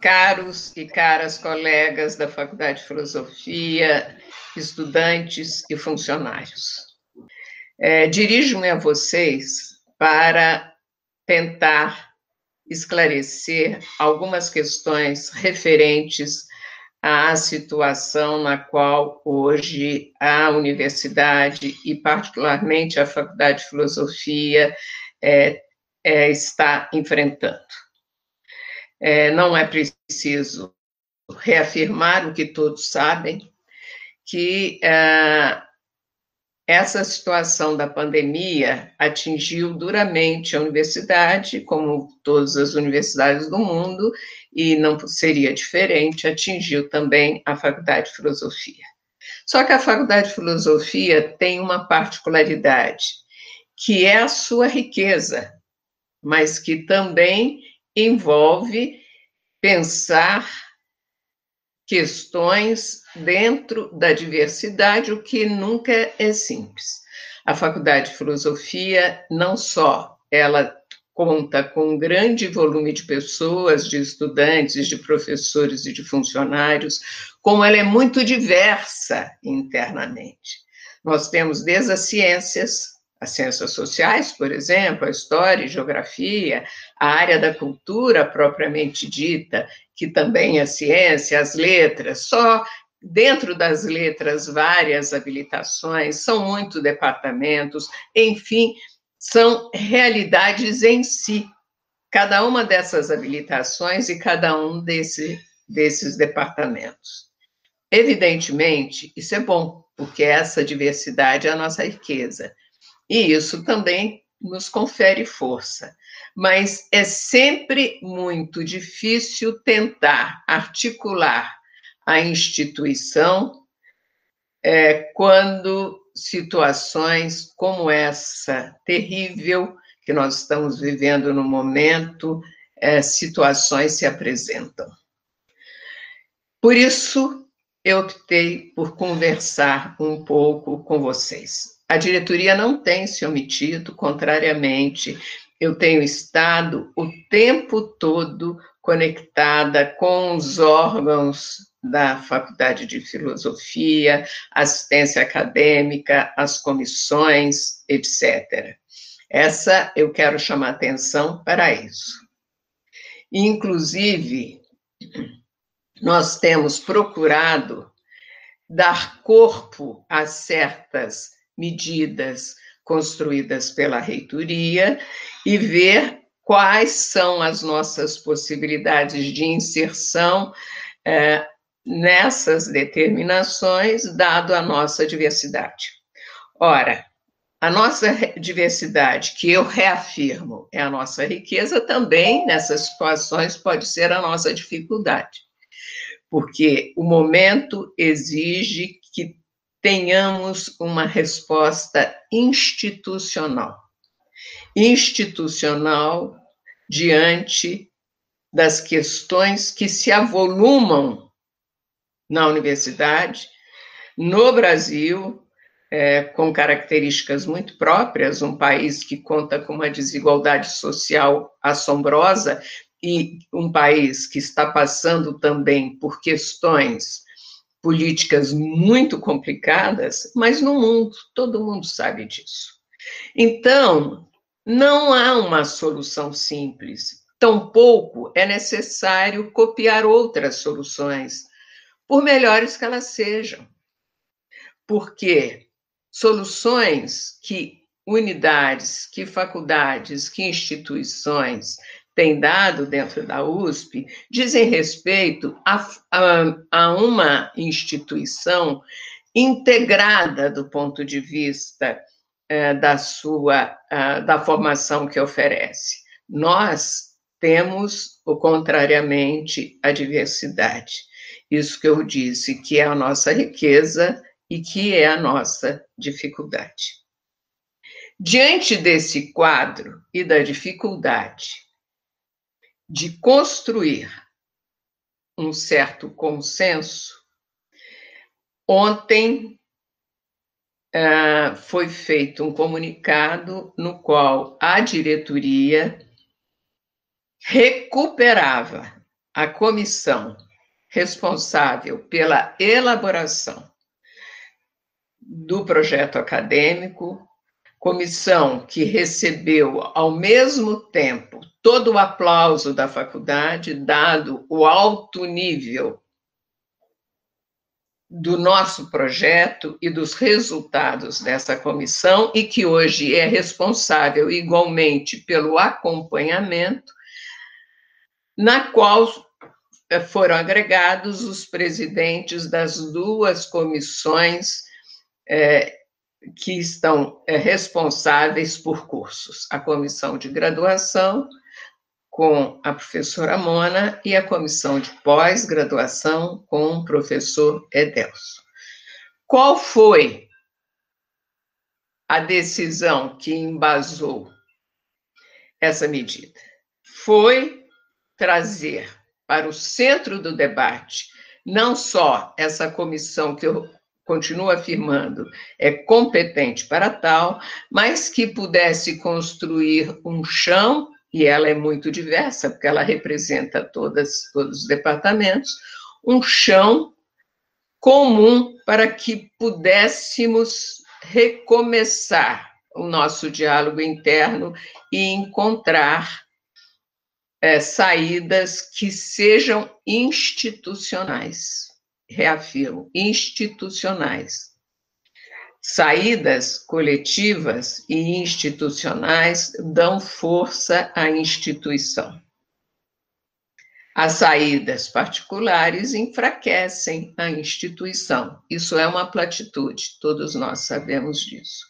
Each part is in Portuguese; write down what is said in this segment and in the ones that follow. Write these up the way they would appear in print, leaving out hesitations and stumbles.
Caros e caras colegas da Faculdade de Filosofia, estudantes e funcionários, dirijo-me a vocês para tentar esclarecer algumas questões referentes à situação na qual hoje a universidade e, particularmente, a Faculdade de Filosofia está enfrentando. Não é preciso reafirmar o que todos sabem, que essa situação da pandemia atingiu duramente a universidade, como todas as universidades do mundo, e não seria diferente, atingiu também a Faculdade de Filosofia. Só que a Faculdade de Filosofia tem uma particularidade, que é a sua riqueza, mas que também envolve pensar questões dentro da diversidade, o que nunca é simples. A Faculdade de Filosofia, não só ela conta com um grande volume de pessoas, de estudantes, de professores e de funcionários, como ela é muito diversa internamente. Nós temos desde as ciências sociais, por exemplo, a história e geografia, a área da cultura propriamente dita, que também é ciência, as letras, só dentro das letras várias habilitações, são muitos departamentos, enfim, são realidades em si, cada uma dessas habilitações e cada um desses departamentos. Evidentemente, isso é bom, porque essa diversidade é a nossa riqueza, e isso também nos confere força. Mas é sempre muito difícil tentar articular a instituição quando situações como essa terrível que nós estamos vivendo no momento, situações se apresentam. Por isso, eu optei por conversar um pouco com vocês. A diretoria não tem se omitido, contrariamente, eu tenho estado o tempo todo conectada com os órgãos da Faculdade de Filosofia, assistência acadêmica, as comissões, etc. Essa eu quero chamar atenção para isso. Inclusive, nós temos procurado dar corpo a certas medidas construídas pela reitoria e ver quais são as nossas possibilidades de inserção nessas determinações, dado a nossa diversidade. Ora, a nossa diversidade, que eu reafirmo, é a nossa riqueza, também, nessas situações, pode ser a nossa dificuldade, porque o momento exige que tenhamos uma resposta institucional diante das questões que se avolumam na universidade, no Brasil, com características muito próprias, um país que conta com uma desigualdade social assombrosa e um país que está passando também por questões políticas muito complicadas, mas no mundo, todo mundo sabe disso. Então, não há uma solução simples, tampouco é necessário copiar outras soluções, por melhores que elas sejam, porque soluções que unidades, que faculdades, que instituições têm dado dentro da USP dizem respeito a uma instituição integrada do ponto de vista da formação que oferece. Nós temos, contrariamente, a diversidade. Isso que eu disse, que é a nossa riqueza e que é a nossa dificuldade. Diante desse quadro e da dificuldade de construir um certo consenso, ontem foi feito um comunicado no qual a diretoria recuperava a comissão responsável pela elaboração do projeto acadêmico, comissão que recebeu, ao mesmo tempo, todo o aplauso da faculdade, dado o alto nível do nosso projeto e dos resultados dessa comissão, e que hoje é responsável igualmente pelo acompanhamento, na qual foram agregados os presidentes das duas comissões que estão responsáveis por cursos, a comissão de graduação, com a professora Mona, e a comissão de pós-graduação, com o professor Edelso. Qual foi a decisão que embasou essa medida? Foi trazer para o centro do debate não só essa comissão que eu continuo afirmando é competente para tal, mas que pudesse construir um chão, e ela é muito diversa, porque ela representa todos os departamentos, um chão comum para que pudéssemos recomeçar o nosso diálogo interno e encontrar saídas que sejam institucionais. Reafirmo, institucionais. Saídas coletivas e institucionais dão força à instituição. As saídas particulares enfraquecem a instituição. Isso é uma platitude, todos nós sabemos disso.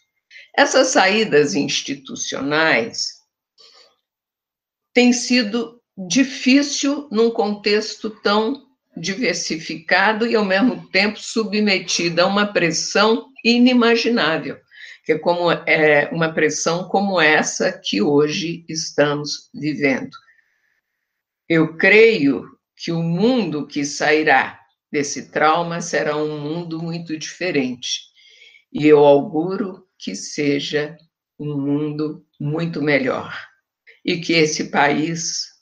Essas saídas institucionais têm sido difícil num contexto tão diversificado e, ao mesmo tempo, submetida a uma pressão inimaginável, que é uma pressão como essa que hoje estamos vivendo. Eu creio que o mundo que sairá desse trauma será um mundo muito diferente, e eu auguro que seja um mundo muito melhor, e que esse país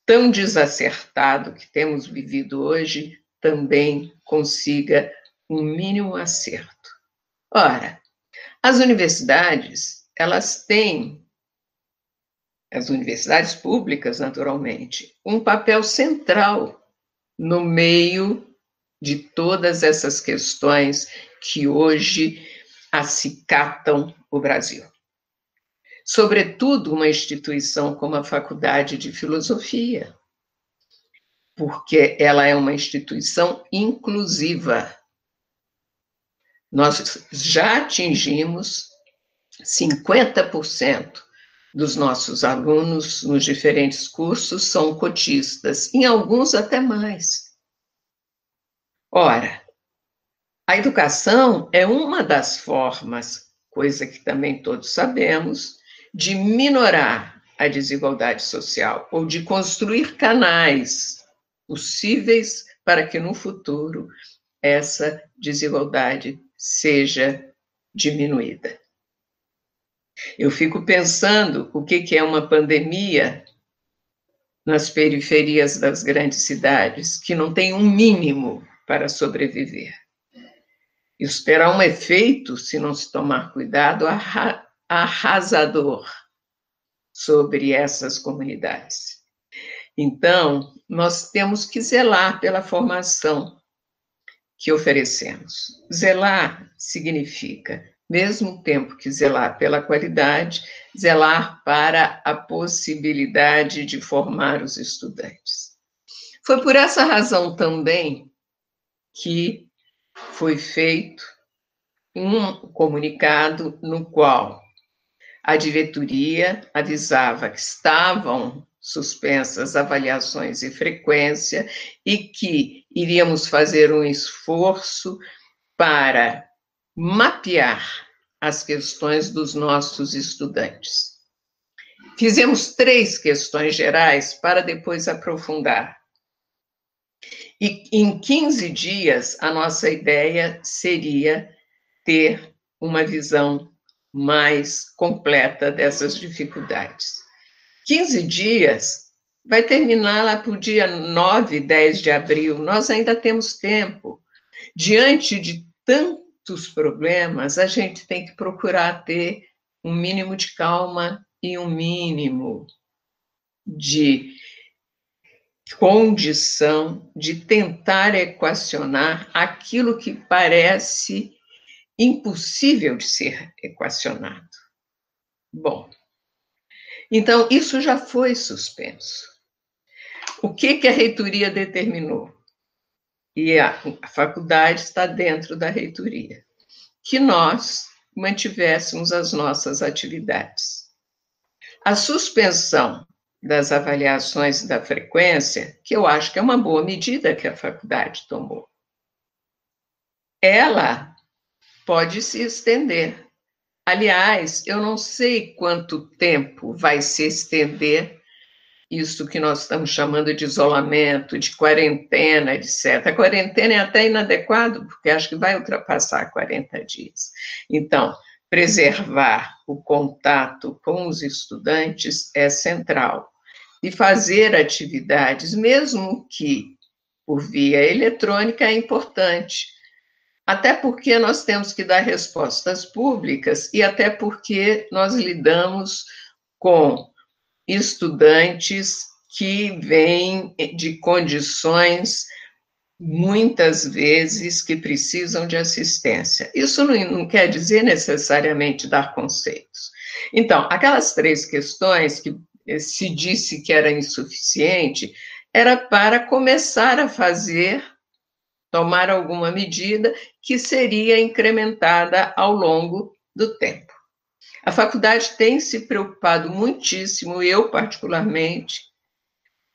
tão desacertado que temos vivido hoje também consiga um mínimo acerto. Ora, as universidades, elas têm, as universidades públicas, naturalmente, um papel central no meio de todas essas questões que hoje acicatam o Brasil. Sobretudo uma instituição como a Faculdade de Filosofia, porque ela é uma instituição inclusiva. Nós já atingimos 50% dos nossos alunos nos diferentes cursos são cotistas, em alguns até mais. Ora, a educação é uma das formas, coisa que também todos sabemos, de minorar a desigualdade social, ou de construir canais possíveis para que no futuro essa desigualdade seja diminuída. Eu fico pensando o que é uma pandemia nas periferias das grandes cidades, que não tem um mínimo para sobreviver. Isso terá um efeito, se não se tomar cuidado, arrasador sobre essas comunidades. Então, nós temos que zelar pela formação que oferecemos. Zelar significa, mesmo tempo que zelar pela qualidade, zelar para a possibilidade de formar os estudantes. Foi por essa razão também que foi feito um comunicado no qual a diretoria avisava que estavam suspensas avaliações e frequência e que iríamos fazer um esforço para mapear as questões dos nossos estudantes. Fizemos 3 questões gerais para depois aprofundar. E em 15 dias, a nossa ideia seria ter uma visão mais completa dessas dificuldades. 15 dias vai terminar lá para o dia 9, 10 de abril. Nós ainda temos tempo. Diante de tantos problemas, a gente tem que procurar ter um mínimo de calma e um mínimo de condição de tentar equacionar aquilo que parece impossível de ser equacionado. Bom, então isso já foi suspenso. O que a reitoria determinou? E a faculdade está dentro da reitoria, que nós mantivéssemos as nossas atividades. A suspensão das avaliações da frequência, que eu acho que é uma boa medida que a faculdade tomou, ela pode se estender. Aliás, eu não sei quanto tempo vai se estender isso que nós estamos chamando de isolamento, de quarentena, etc. A quarentena é até inadequado, porque acho que vai ultrapassar 40 dias. Então, preservar o contato com os estudantes é central. E fazer atividades, mesmo que por via eletrônica, é importante. Até porque nós temos que dar respostas públicas e até porque nós lidamos com estudantes que vêm de condições, muitas vezes, que precisam de assistência. Isso não quer dizer necessariamente dar conceitos. Então, aquelas 3 questões que se disse que era insuficiente, era para começar a fazer, tomar alguma medida que seria incrementada ao longo do tempo. A faculdade tem se preocupado muitíssimo, eu particularmente,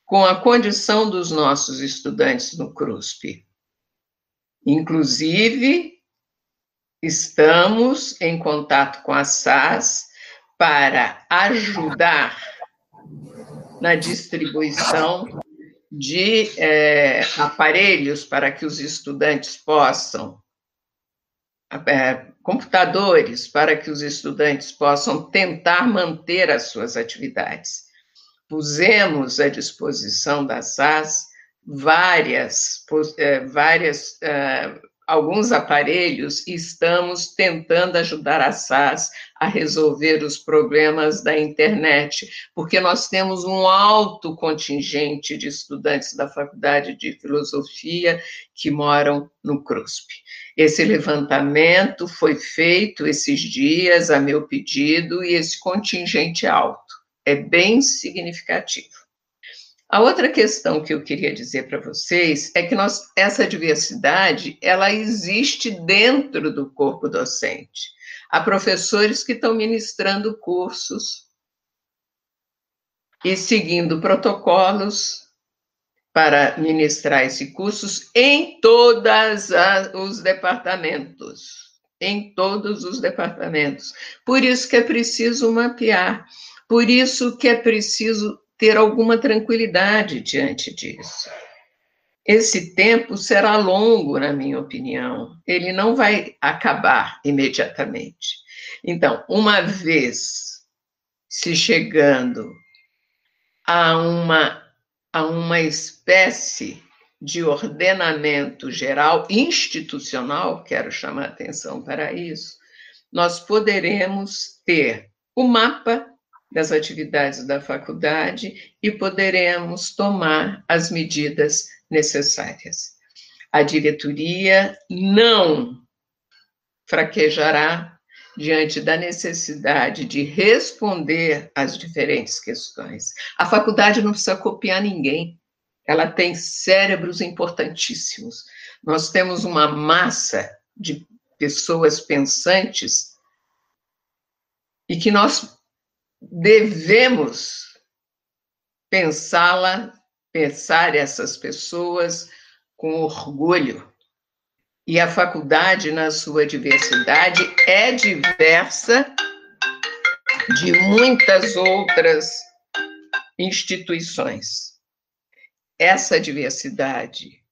com a condição dos nossos estudantes no CRUSP. Inclusive, estamos em contato com a SAS para ajudar na distribuição de aparelhos para que os estudantes possam, computadores para que os estudantes possam tentar manter as suas atividades. Pusemos à disposição da SAS alguns aparelhos e estamos tentando ajudar a SAS a resolver os problemas da internet, porque nós temos um alto contingente de estudantes da Faculdade de Filosofia que moram no CRUSP. Esse levantamento foi feito esses dias a meu pedido e esse contingente é alto, é bem significativo. A outra questão que eu queria dizer para vocês é que essa diversidade, ela existe dentro do corpo docente. Há professores que estão ministrando cursos e seguindo protocolos para ministrar esses cursos em todos os departamentos. Em todos os departamentos. Por isso que é preciso mapear, por isso que é preciso ter alguma tranquilidade diante disso. Esse tempo será longo, na minha opinião, ele não vai acabar imediatamente. Então, uma vez se chegando a uma espécie de ordenamento geral, institucional, quero chamar a atenção para isso, nós poderemos ter o mapa das atividades da faculdade e poderemos tomar as medidas necessárias. A diretoria não fraquejará diante da necessidade de responder às diferentes questões. A faculdade não precisa copiar ninguém, ela tem cérebros importantíssimos. Nós temos uma massa de pessoas pensantes e que nós devemos pensar essas pessoas com orgulho. E a faculdade, na sua diversidade, é diversa de muitas outras instituições. Essa diversidade,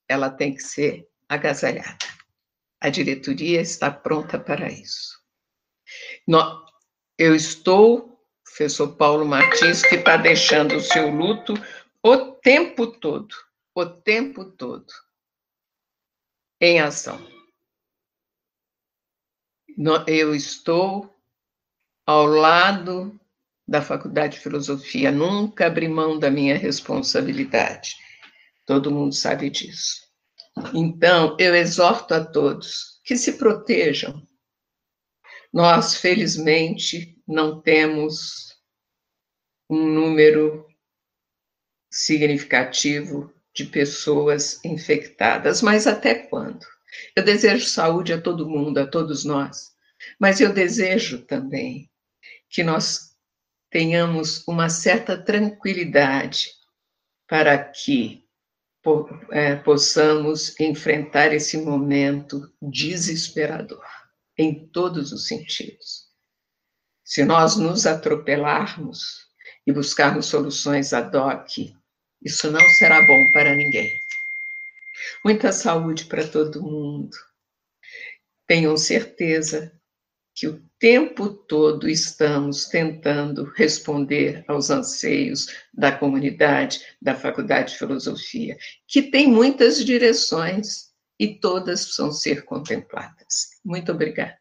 ela tem que ser agasalhada. A diretoria está pronta para isso. Eu estou professor Paulo Martins, que está deixando o seu luto o tempo todo em ação. Eu estou ao lado da Faculdade de Filosofia, nunca abri mão da minha responsabilidade. Todo mundo sabe disso. Então, eu exorto a todos que se protejam. Nós, felizmente, não temos um número significativo de pessoas infectadas, mas até quando? Eu desejo saúde a todo mundo, a todos nós, mas eu desejo também que nós tenhamos uma certa tranquilidade para que possamos enfrentar esse momento desesperador, em todos os sentidos. Se nós nos atropelarmos e buscarmos soluções ad hoc, isso não será bom para ninguém. Muita saúde para todo mundo. Tenham certeza que o tempo todo estamos tentando responder aos anseios da comunidade da Faculdade de Filosofia, que tem muitas direções e todas precisam ser contempladas. Muito obrigada.